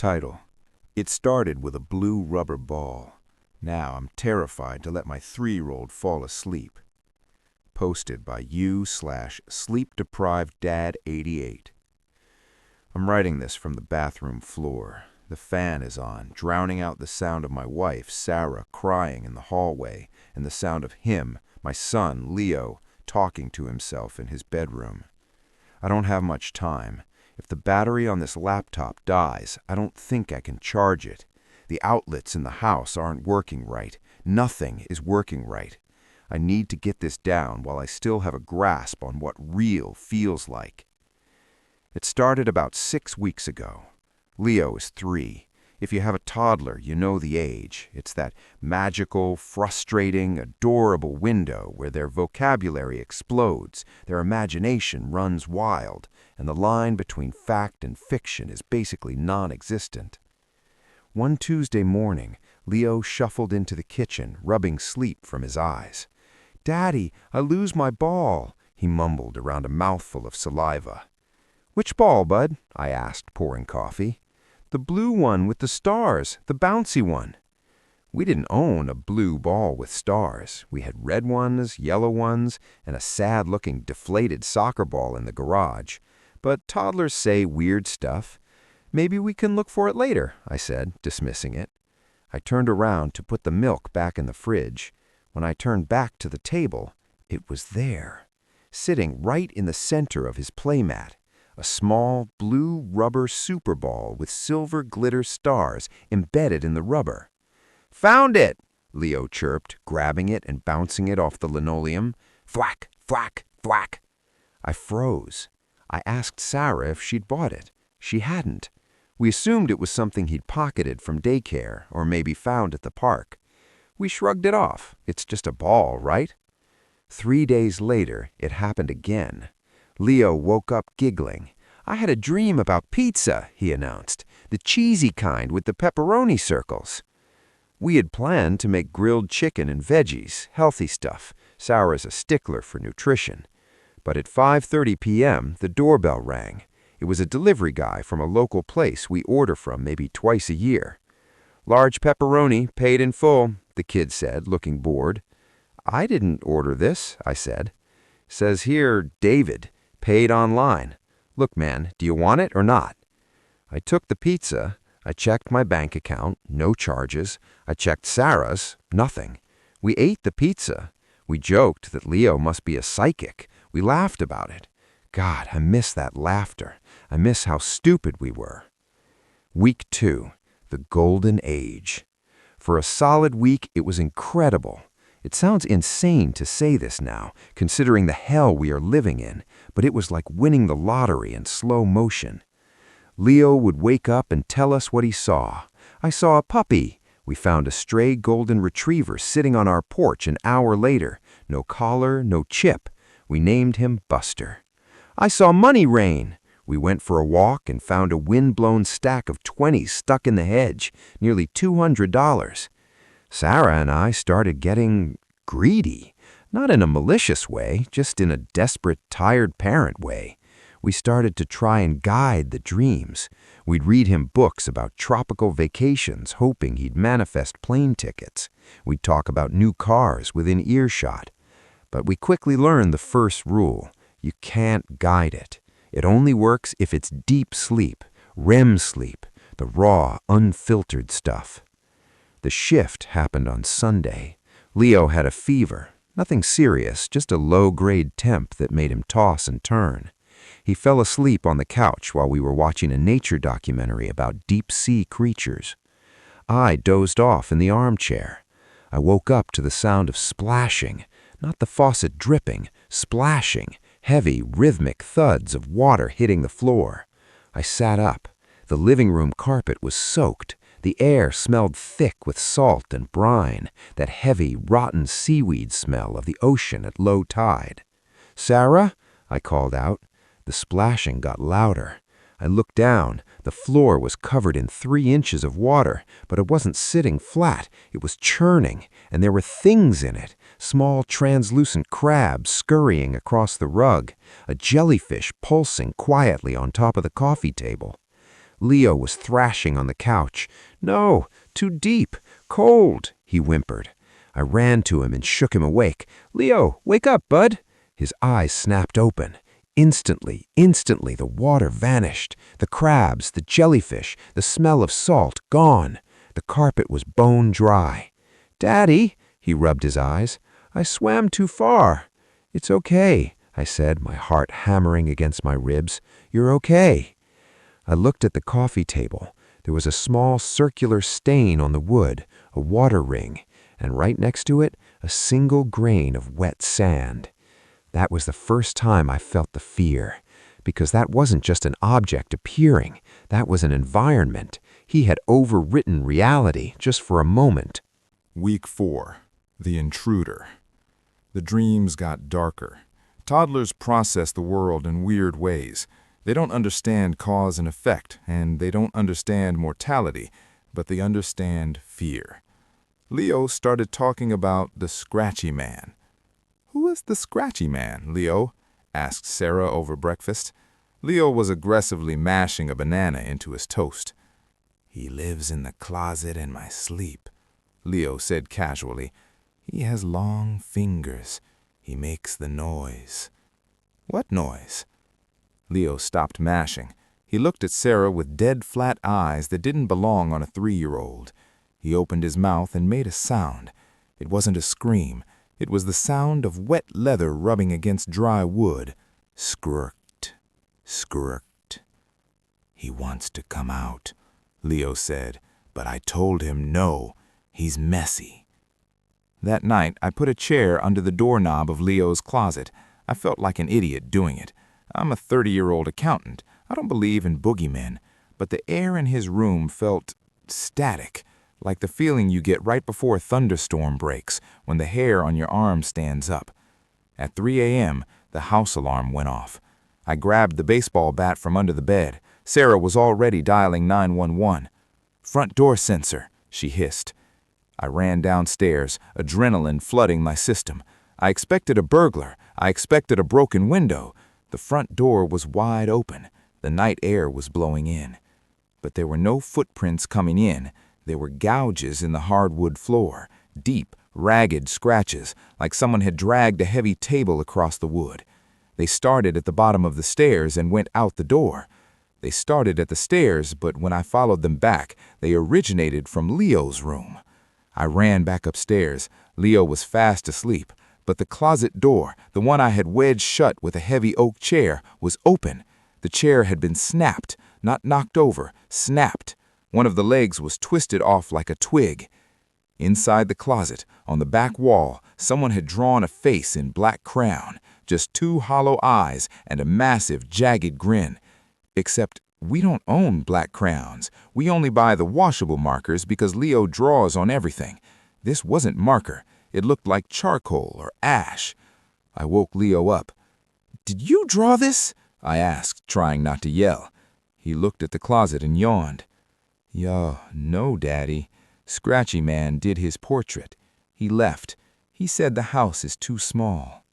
Title: It started with a blue rubber ball. Now I'm terrified to let my 3-year-old fall asleep. Posted by you/sleep-deprived-dad-88. I'm writing this from the bathroom floor. The fan is on, drowning out the sound of my wife, Sarah, crying in the hallway, and the sound of him, my son, Leo, talking to himself in his bedroom. I don't have much time. If the battery on this laptop dies, I don't think I can charge it. The outlets in the house aren't working right. Nothing is working right. I need to get this down while I still have a grasp on what real feels like. It started about 6 weeks ago. Leo is 3. If you have a toddler, you know the age. It's that magical, frustrating, adorable window where their vocabulary explodes, their imagination runs wild, and the line between fact and fiction is basically non-existent. One Tuesday morning, Leo shuffled into the kitchen, rubbing sleep from his eyes. "Daddy, I lose my ball," he mumbled around a mouthful of saliva. "Which ball, bud?" I asked, pouring coffee. "The blue one with the stars, the bouncy one." We didn't own a blue ball with stars. We had red ones, yellow ones, and a sad-looking deflated soccer ball in the garage. But toddlers say weird stuff. "Maybe we can look for it later," I said, dismissing it. I turned around to put the milk back in the fridge. When I turned back to the table, it was there, sitting right in the center of his playmat. A small, blue rubber super ball with silver glitter stars embedded in the rubber. "Found it!" Leo chirped, grabbing it and bouncing it off the linoleum. Thwack, thwack, thwack. I froze. I asked Sarah if she'd bought it. She hadn't. We assumed it was something he'd pocketed from daycare or maybe found at the park. We shrugged it off. It's just a ball, right? 3 days later, it happened again. Leo woke up giggling. "I had a dream about pizza," he announced. "The cheesy kind with the pepperoni circles." We had planned to make grilled chicken and veggies, healthy stuff. Sarah's a stickler for nutrition. But at 5:30 p.m., the doorbell rang. It was a delivery guy from a local place we order from maybe twice a year. "Large pepperoni, paid in full," the kid said, looking bored. "I didn't order this," I said. "Says here, David. Paid online. Look, man, do you want it or not?" I took the pizza. I checked my bank account, no charges. I checked Sarah's, nothing. We ate the pizza. We joked that Leo must be a psychic. We laughed about it. God, I miss that laughter. I miss how stupid we were. Week 2, the golden age. For a solid week, it was incredible. It sounds insane to say this now, considering the hell we are living in, but it was like winning the lottery in slow motion. Leo would wake up and tell us what he saw. "I saw a puppy." We found a stray golden retriever sitting on our porch an hour later. No collar, no chip. We named him Buster. "I saw money rain." We went for a walk and found a wind-blown stack of 20s stuck in the hedge, nearly $200. Sarah and I started getting greedy, not in a malicious way, just in a desperate, tired parent way. We started to try and guide the dreams. We'd read him books about tropical vacations, hoping he'd manifest plane tickets. We'd talk about new cars within earshot. But we quickly learned the first rule: you can't guide it. It only works if it's deep sleep, REM sleep, the raw, unfiltered stuff. The shift happened on Sunday. Leo had a fever. Nothing serious, just a low-grade temp that made him toss and turn. He fell asleep on the couch while we were watching a nature documentary about deep-sea creatures. I dozed off in the armchair. I woke up to the sound of splashing, not the faucet dripping, splashing, heavy, rhythmic thuds of water hitting the floor. I sat up. The living room carpet was soaked. The air smelled thick with salt and brine, that heavy, rotten seaweed smell of the ocean at low tide. "Sarah?" I called out. The splashing got louder. I looked down. The floor was covered in 3 inches of water, but it wasn't sitting flat. It was churning, and there were things in it. Small translucent crabs scurrying across the rug. A jellyfish pulsing quietly on top of the coffee table. Leo was thrashing on the couch. "No, too deep, cold," he whimpered. I ran to him and shook him awake. "Leo, wake up, bud." His eyes snapped open. Instantly, the water vanished. The crabs, the jellyfish, the smell of salt, gone. The carpet was bone dry. "Daddy," he rubbed his eyes, "I swam too far." "It's okay," I said, my heart hammering against my ribs. "You're okay." I looked at the coffee table. There was a small circular stain on the wood, a water ring, and right next to it, a single grain of wet sand. That was the first time I felt the fear, because that wasn't just an object appearing. That was an environment. He had overwritten reality just for a moment. Week 4. The Intruder. The dreams got darker. Toddlers process the world in weird ways. They don't understand cause and effect, and they don't understand mortality, but they understand fear. Leo started talking about the Scratchy Man. "Who is the Scratchy Man, Leo?" asked Sarah over breakfast. Leo was aggressively mashing a banana into his toast. "He lives in the closet in my sleep," Leo said casually. "He has long fingers. He makes the noise." "What noise?" Leo stopped mashing. He looked at Sarah with dead flat eyes that didn't belong on a 3-year-old. He opened his mouth and made a sound. It wasn't a scream. It was the sound of wet leather rubbing against dry wood. Skrrkt, skrrkt. "He wants to come out," Leo said, "but I told him no. He's messy." That night, I put a chair under the doorknob of Leo's closet. I felt like an idiot doing it. I'm a 30-year-old accountant. I don't believe in boogeymen, but the air in his room felt static, like the feeling you get right before a thunderstorm breaks, when the hair on your arm stands up. At 3 a.m., the house alarm went off. I grabbed the baseball bat from under the bed. Sarah was already dialing 911. "Front door sensor," she hissed. I ran downstairs, adrenaline flooding my system. I expected a burglar. I expected a broken window. The front door was wide open. The night air was blowing in. But there were no footprints coming in. There were gouges in the hardwood floor, deep, ragged scratches, like someone had dragged a heavy table across the wood. They started at the bottom of the stairs and went out the door. They started at the stairs, but when I followed them back, they originated from Leo's room. I ran back upstairs. Leo was fast asleep, but the closet door, the one I had wedged shut with a heavy oak chair, was open. The chair had been snapped, not knocked over, snapped. One of the legs was twisted off like a twig. Inside the closet, on the back wall, someone had drawn a face in black crayon, just 2 hollow eyes and a massive, jagged grin. Except we don't own black crayons. We only buy the washable markers because Leo draws on everything. This wasn't marker. It looked like charcoal or ash. I woke Leo up. "Did you draw this?" I asked, trying not to yell. He looked at the closet and yawned. "Yo, no, Daddy. Scratchy Man did his portrait. He left. He said the house is too small."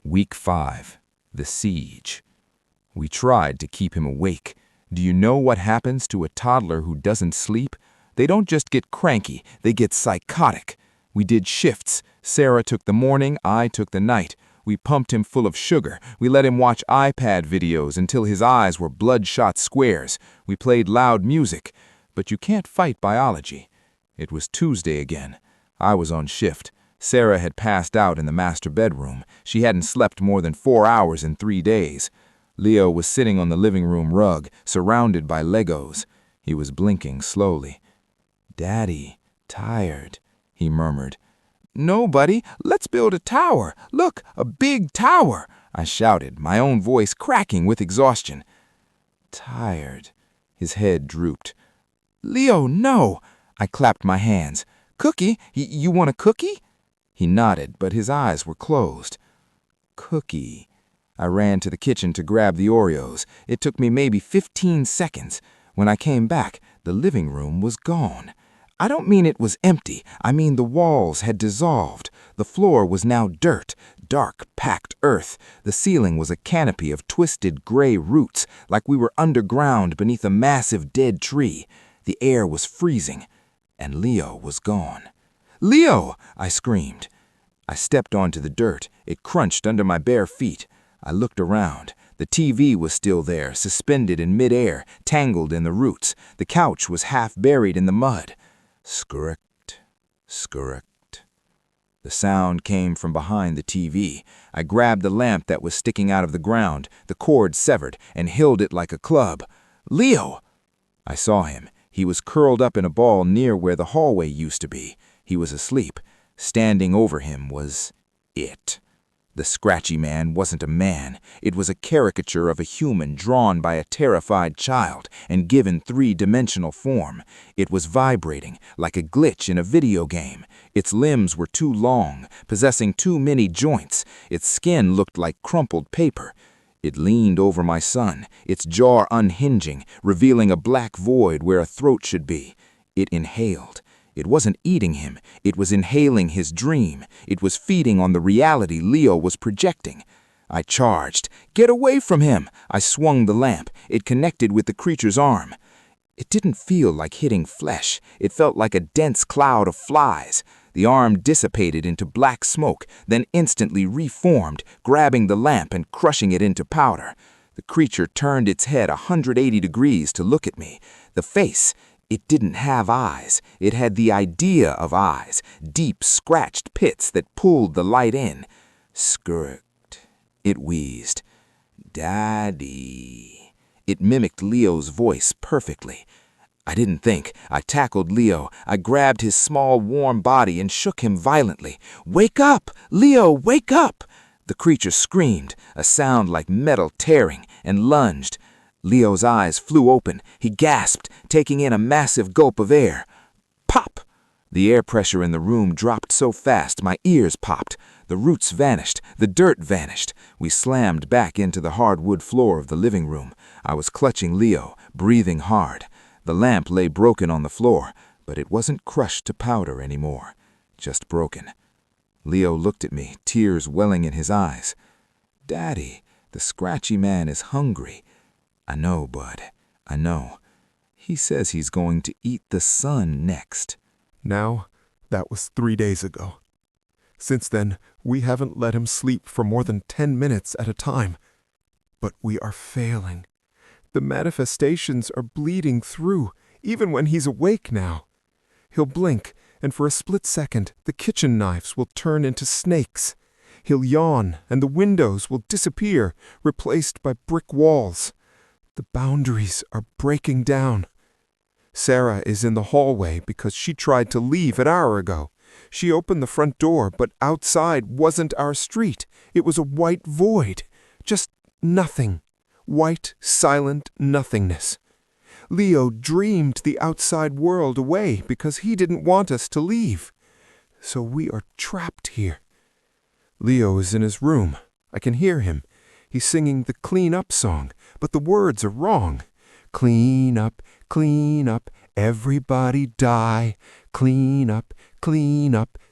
Week 5. The Siege. We tried to keep him awake. Do you know what happens to a toddler who doesn't sleep? They don't just get cranky, they get psychotic. We did shifts. Sarah took the morning, I took the night. We pumped him full of sugar. We let him watch iPad videos until his eyes were bloodshot squares. We played loud music. But you can't fight biology. It was Tuesday again. I was on shift. Sarah had passed out in the master bedroom. She hadn't slept more than 4 hours in 3 days. Leo was sitting on the living room rug, surrounded by Legos. He was blinking slowly. "Daddy, tired," he murmured. "No, buddy, let's build a tower. Look, a big tower," I shouted, my own voice cracking with exhaustion. "Tired." His head drooped. "Leo, no." I clapped my hands. "Cookie, you want a cookie?" He nodded, but his eyes were closed. "Cookie." I ran to the kitchen to grab the Oreos. It took me maybe 15 seconds. When I came back, the living room was gone. I don't mean it was empty. I mean the walls had dissolved. The floor was now dirt dark, packed earth. The ceiling was a canopy of twisted gray roots, like we were underground beneath a massive dead tree. The air was freezing, and Leo was gone. "Leo!" I screamed. I stepped onto the dirt. It crunched under my bare feet. I looked around. The TV was still there, suspended in midair, tangled in the roots. The couch was half buried in the mud. Scurrict, scurrict. The sound came from behind the TV. I grabbed the lamp that was sticking out of the ground, the cord severed, and held it like a club. "Leo!" I saw him. He was curled up in a ball near where the hallway used to be. He was asleep. Standing over him was it. The scratchy man wasn't a man. It was a caricature of a human drawn by a terrified child and given three-dimensional form. It was vibrating like a glitch in a video game. Its limbs were too long, possessing too many joints. Its skin looked like crumpled paper. It leaned over my son, its jaw unhinging, revealing a black void where a throat should be. It inhaled. It wasn't eating him. It was inhaling his dream. It was feeding on the reality Leo was projecting. I charged. "Get away from him!" I swung the lamp. It connected with the creature's arm. It didn't feel like hitting flesh. It felt like a dense cloud of flies. The arm dissipated into black smoke, then instantly reformed, grabbing the lamp and crushing it into powder. The creature turned its head 180 degrees to look at me. The face, it didn't have eyes. It had the idea of eyes, deep scratched pits that pulled the light in. Scurried. It wheezed. "Daddy." It mimicked Leo's voice perfectly. I didn't think. I tackled Leo. I grabbed his small, warm body and shook him violently. "Wake up! Leo, wake up!" The creature screamed, a sound like metal tearing, and lunged. Leo's eyes flew open. He gasped, taking in a massive gulp of air. Pop! The air pressure in the room dropped so fast my ears popped. The roots vanished. The dirt vanished. We slammed back into the hardwood floor of the living room. I was clutching Leo, breathing hard. The lamp lay broken on the floor, but it wasn't crushed to powder anymore. Just broken. Leo looked at me, tears welling in his eyes. "Daddy, the scratchy man is hungry." "I know, Bud. I know. He says he's going to eat the sun next." Now, that was 3 days ago. Since then, we haven't let him sleep for more than 10 minutes at a time. But we are failing. The manifestations are bleeding through, even when he's awake now. He'll blink, and for a split second, the kitchen knives will turn into snakes. He'll yawn, and the windows will disappear, replaced by brick walls. The boundaries are breaking down. Sarah is in the hallway because she tried to leave an hour ago. She opened the front door, but outside wasn't our street. It was a white void. Just nothing. White, silent nothingness. Leo dreamed the outside world away because he didn't want us to leave. So we are trapped here. Leo is in his room. I can hear him. He's singing the clean up song, but the words are wrong. Clean up, everybody die. Clean up,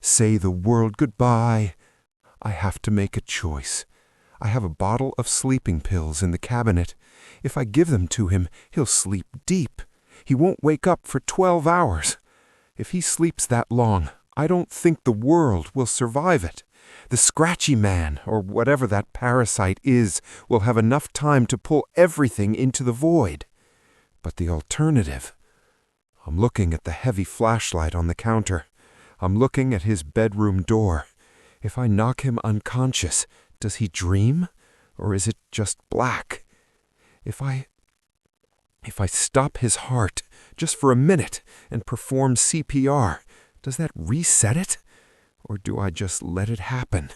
say the world goodbye. I have to make a choice. I have a bottle of sleeping pills in the cabinet. If I give them to him, he'll sleep deep. He won't wake up for 12 hours. If he sleeps that long, I don't think the world will survive it. The scratchy man, or whatever that parasite is, will have enough time to pull everything into the void. But the alternative... I'm looking at the heavy flashlight on the counter. I'm looking at his bedroom door. If I knock him unconscious, does he dream? Or is it just black? If I stop his heart, just for a minute, and perform CPR, does that reset it? Or do I just let it happen?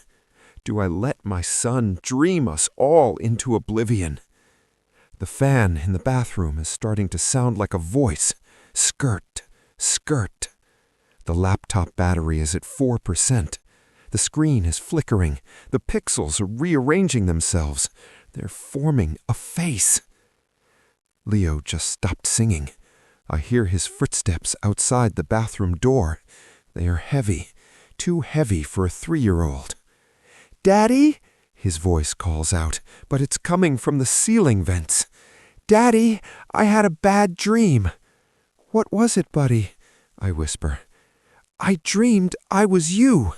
Do I let my son dream us all into oblivion? The fan in the bathroom is starting to sound like a voice. Skirt, skirt. The laptop battery is at 4%. The screen is flickering. The pixels are rearranging themselves. They're forming a face. Leo just stopped singing. I hear his footsteps outside the bathroom door. They are heavy. Too heavy for a 3-year-old. Daddy? His voice calls out, but it's coming from the ceiling vents. Daddy, I had a bad dream. What was it, buddy? I whisper. I dreamed I was you.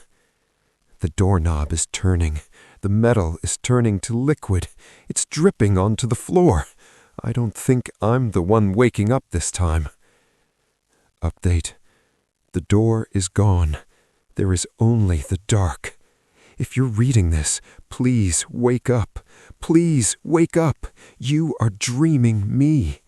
The doorknob is turning. The metal is turning to liquid. It's dripping onto the floor. I don't think I'm the one waking up this time. Update. The door is gone. There is only the dark. If you're reading this, please wake up. Please wake up. You are dreaming me.